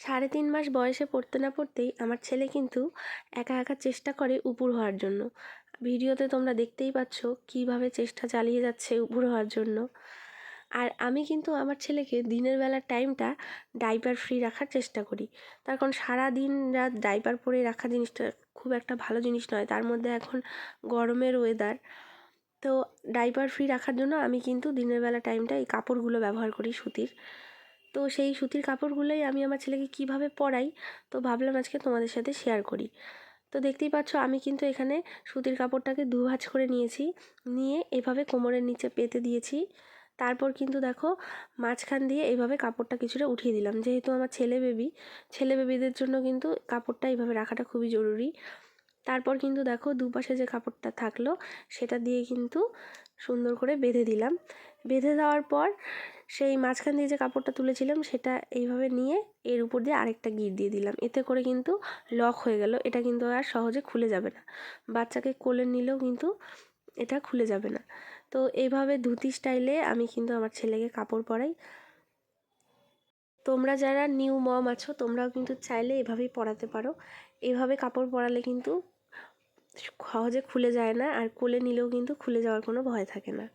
3.5 মাস বয়সে পড়তে না পড়তেই আমার ছেলে কিন্তু একা একা চেষ্টা করে উপুর হওয়ার জন্য। ভিডিওতে তোমরা দেখতেই পাচ্ছ কীভাবে চেষ্টা চালিয়ে যাচ্ছে উপুর হওয়ার জন্য। আর আমি কিন্তু আমার ছেলেকে দিনের বেলার টাইমটা ডাইপার ফ্রি রাখার চেষ্টা করি। তার কারণ সারাদিন রাত ডাইপার পরে রাখা জিনিসটা খুব একটা ভালো জিনিস নয়, তার মধ্যে এখন গরমের ওয়েদার। তো ডাইপার ফ্রি রাখার জন্য আমি কিন্তু দিনের বেলা টাইমটা এই কাপড়গুলো ব্যবহার করি সুতির। তো সেই সুতির কাপড়গুলোই আমি আমার ছেলেকে কিভাবে পরাই, তো ভাবলাম আজকে তোমাদের সাথে শেয়ার করি। তো দেখতেই পাচ্ছ আমি কিন্তু এখানে সুতির কাপড়টাকে দুভাঁজ করে নিয়েছি, নিয়ে এভাবে কোমরের নিচে পেতে দিয়েছি। তারপর কিন্তু দেখো মাঝখান দিয়ে এইভাবে কাপড়টা কিছুটা উঠিয়ে দিলাম, যেহেতু আমার ছেলে বেবিদের জন্য কিন্তু কাপড়টা এইভাবে রাখাটা খুবই জরুরি। তারপর কিন্তু দেখো দুপাশে যে কাপড়টা থাকলো সেটা দিয়ে কিন্তু সুন্দর করে বেঁধে দিলাম। বেঁধে দেওয়ার পর সেই মাঝখান দিয়ে যে কাপড়টা তুলেছিলাম সেটা এইভাবে নিয়ে এর উপর দিয়ে আরেকটা গিঁট দিয়ে দিলাম। এতে করে কিন্তু লক হয়ে গেল, এটা কিন্তু আর সহজে খুলে যাবে না। বাচ্চাকে কোলে নিলেও কিন্তু এটা খুলে যাবে না। তো এইভাবে ধুতি স্টাইলে আমি কিন্তু আমার ছেলেকে কাপড় পরাই। তোমরা যারা নিউ মম আছো তোমরাও কিন্তু চাইলে এভাবেই পরাতে পারো। এভাবে কাপড় পরালে কিন্তু সহজে খুলে যায় না, আর কোলে নিলেও কিন্তু খুলে যাওয়ার কোনো ভয় থাকে না।